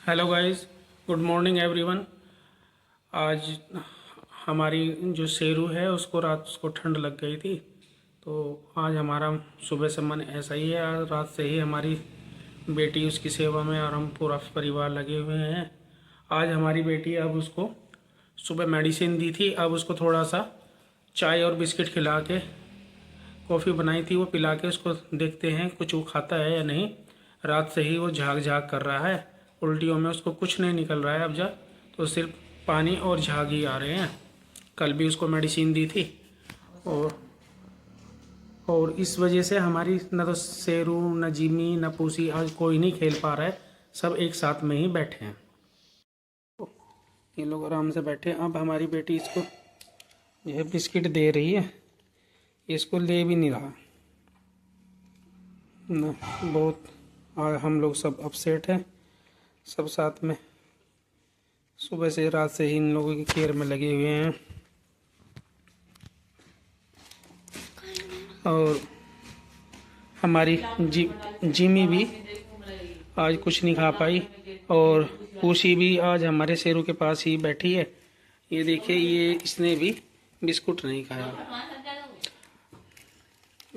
Hello guys, good morning everyone. आज हमारी जो शेरू है उसको रात को ठंड लग गई थी, तो आज हमारा सुबह से मन ऐसा ही है। आज रात से ही हमारी बेटी उसकी सेवा में और हम पूरा परिवार लगे हुए हैं। आज हमारी बेटी अब उसको सुबह मेडिसिन दी थी, अब उसको थोड़ा सा चाय और बिस्किट खिला के, कॉफ़ी बनाई थी वो पिला के उसको देखते हैं कुछ वो खाता है या नहीं। रात से ही वो झाग झाग कर रहा है, उल्टियों में उसको कुछ नहीं निकल रहा है अब जा, तो सिर्फ पानी और झाग ही आ रहे हैं। कल भी उसको मेडिसिन दी थी और इस वजह से हमारी न तो शेरू न जिमी न पूसी आज कोई नहीं खेल पा रहा है, सब एक साथ में ही बैठे हैं। ये लोग आराम से बैठे हैं। अब हमारी बेटी इसको यह बिस्किट दे रही है, इसको ले भी नहीं रहा ना। बहुत आज हम लोग सब अपसेट हैं, सब साथ में सुबह से रात से ही इन लोगों की केयर में लगे हुए हैं। और हमारी जिमी भी आज कुछ नहीं खा पाई और पूसी भी आज हमारे शेरू के पास ही बैठी है। ये देखिए, ये इसने भी बिस्कुट नहीं खाया।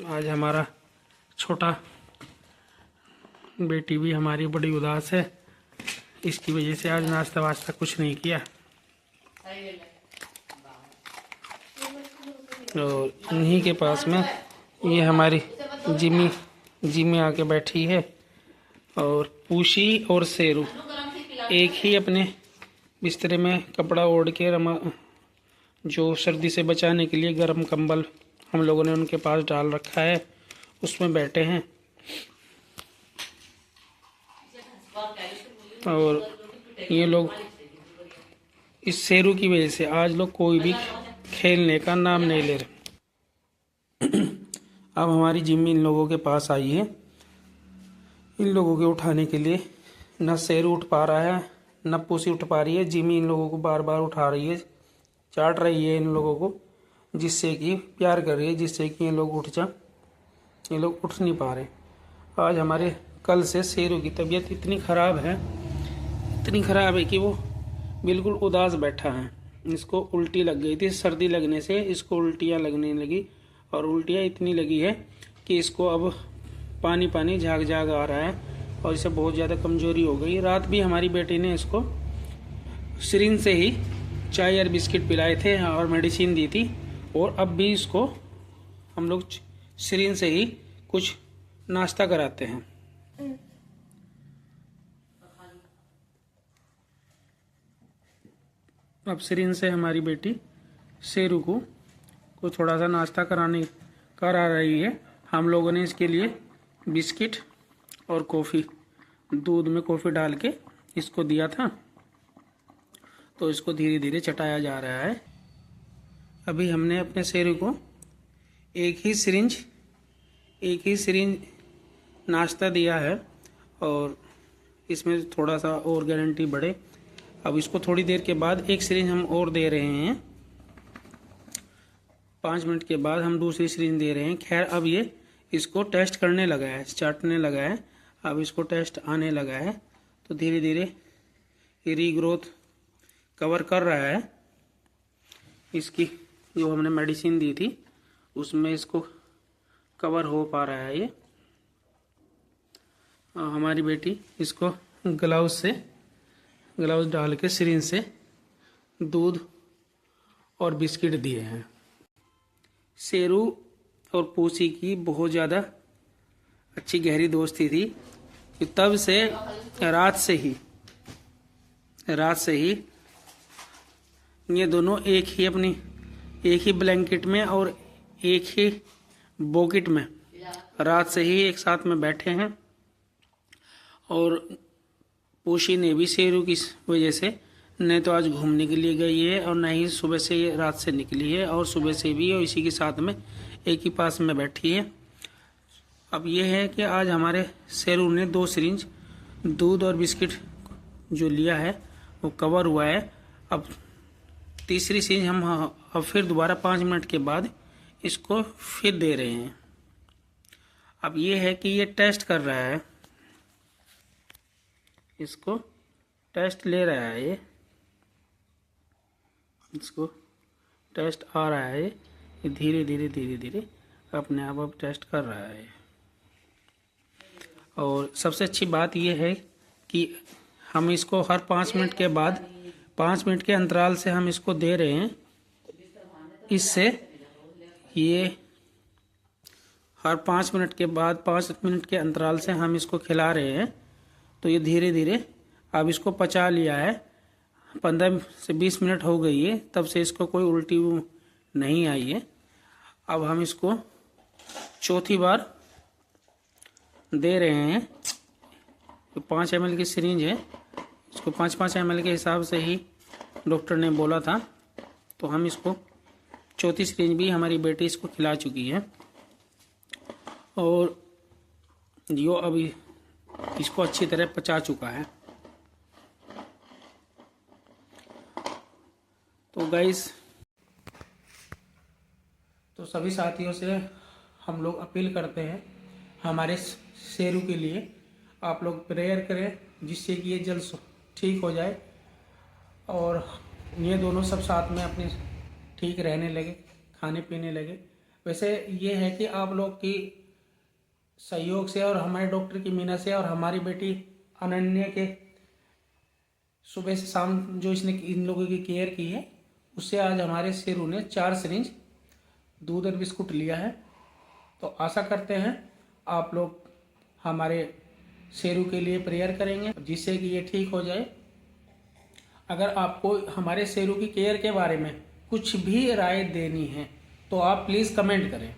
आज हमारा छोटा बेटी भी हमारी बड़ी उदास है, इसकी वजह से आज नाश्ता वास्ता कुछ नहीं किया। और इन्हीं के पास में ये हमारी जिमी आके बैठी है। और पूशी और शेरू एक ही अपने बिस्तरे में कपड़ा ओढ़ के जो सर्दी से बचाने के लिए गर्म कंबल हम लोगों ने उनके पास डाल रखा है, उसमें बैठे हैं। और ये लोग इस शेरू की वजह से आज लोग कोई भी खेलने का नाम नहीं ले रहे। अब हमारी जिम्मी इन लोगों के पास आई है, इन लोगों के उठाने के लिए। न शेरू उठ पा रहा है, न पूसी उठ पा रही है। जिम्मी इन लोगों को बार बार उठा रही है, चाट रही है इन लोगों को, जिससे कि प्यार कर रही है, जिससे कि ये लोग उठ जा। ये लोग उठ नहीं पा रहे। आज हमारे कल से शेरू की तबीयत इतनी ख़राब है कि वो बिल्कुल उदास बैठा है। इसको उल्टी लग गई थी, सर्दी लगने से इसको उल्टियाँ लगने लगी, और उल्टियाँ इतनी लगी है कि इसको अब पानी पानी झाग झाग आ रहा है और इसे बहुत ज़्यादा कमजोरी हो गई। रात भी हमारी बेटी ने इसको सिरिंज से ही चाय और बिस्किट पिलाए थे और मेडिसिन दी थी, और अब भी इसको हम लोग सिरिंज से ही कुछ नाश्ता कराते हैं। अब सिरिंज से हमारी बेटी शेरू को थोड़ा सा नाश्ता करा रही है। हम लोगों ने इसके लिए बिस्किट और कॉफ़ी, दूध में कॉफ़ी डाल के इसको दिया था, तो इसको धीरे धीरे चटाया जा रहा है। अभी हमने अपने शेरू को एक ही सिरिंज नाश्ता दिया है, और इसमें थोड़ा सा और गारंटी बढ़े। अब इसको थोड़ी देर के बाद एक सिरिंज हम और दे रहे हैं, 5 मिनट के बाद हम दूसरी सिरिंज दे रहे हैं। खैर, अब ये इसको टेस्ट करने लगा है, चाटने लगा है, अब इसको टेस्ट आने लगा है, तो धीरे धीरे ये रीग्रोथ कवर कर रहा है। इसकी जो हमने मेडिसिन दी थी उसमें इसको कवर हो पा रहा है ये। हमारी बेटी इसको ग्लव्स डाल के सिरिंज से दूध और बिस्किट दिए हैं। शेरू और पूसी की बहुत ज़्यादा अच्छी गहरी दोस्ती थी, कि तब से रात से ही ये दोनों एक ही ब्लैंकेट में और एक ही बॉकेट में रात से ही एक साथ में बैठे हैं। और पूसी ने भी शेरू की वजह से न तो आज घूमने के लिए गई है, और न ही सुबह से रात से निकली है, और सुबह से भी और इसी के साथ में एक ही पास में बैठी है। अब ये है कि आज हमारे शेरू ने 2 सिरिंज दूध और बिस्किट जो लिया है वो कवर हुआ है। अब तीसरी सिरिंज हम अब फिर दोबारा 5 मिनट के बाद इसको फिर दे रहे हैं। अब ये है कि ये टेस्ट कर रहा है इसको टेस्ट ले रहा है, ये इसको टेस्ट आ रहा है, ये धीरे धीरे अपने आप अब टेस्ट कर रहा है। और सबसे अच्छी बात ये है कि हम इसको हर 5 मिनट के बाद 5 मिनट के अंतराल से हम इसको दे रहे हैं। इससे ये हर 5 मिनट के बाद 5 मिनट के अंतराल से हम इसको खिला रहे हैं। तो ये धीरे धीरे अब इसको पचा लिया है। 15 से 20 मिनट हो गई है, तब से इसको कोई उल्टी नहीं आई है। अब हम इसको चौथी बार दे रहे हैं। तो 5 ml की सिरिंज है, इसको 5-5 ml के हिसाब से ही डॉक्टर ने बोला था। तो हम इसको चौथी सिरिंज भी हमारी बेटी इसको खिला चुकी है। और जो अभी इसको अच्छी तरह पचा चुका है। तो गाइस, तो सभी साथियों से हम लोग अपील करते हैं हमारे शेरू के लिए आप लोग प्रेयर करें, जिससे कि ये जल्द ठीक हो जाए और ये दोनों सब साथ में अपने ठीक रहने लगे, खाने पीने लगे। वैसे ये है कि आप लोग की सहयोग से और हमारे डॉक्टर की मीना से और हमारी बेटी अनन्या के सुबह से शाम जो इसने इन लोगों की केयर की है, उससे आज हमारे शेरू ने 4 सिरिंज दूध और बिस्कुट लिया है। तो आशा करते हैं आप लोग हमारे शेरू के लिए प्रेयर करेंगे, जिससे कि ये ठीक हो जाए। अगर आपको हमारे शेरू की केयर के बारे में कुछ भी राय देनी है तो आप प्लीज़ कमेंट करें।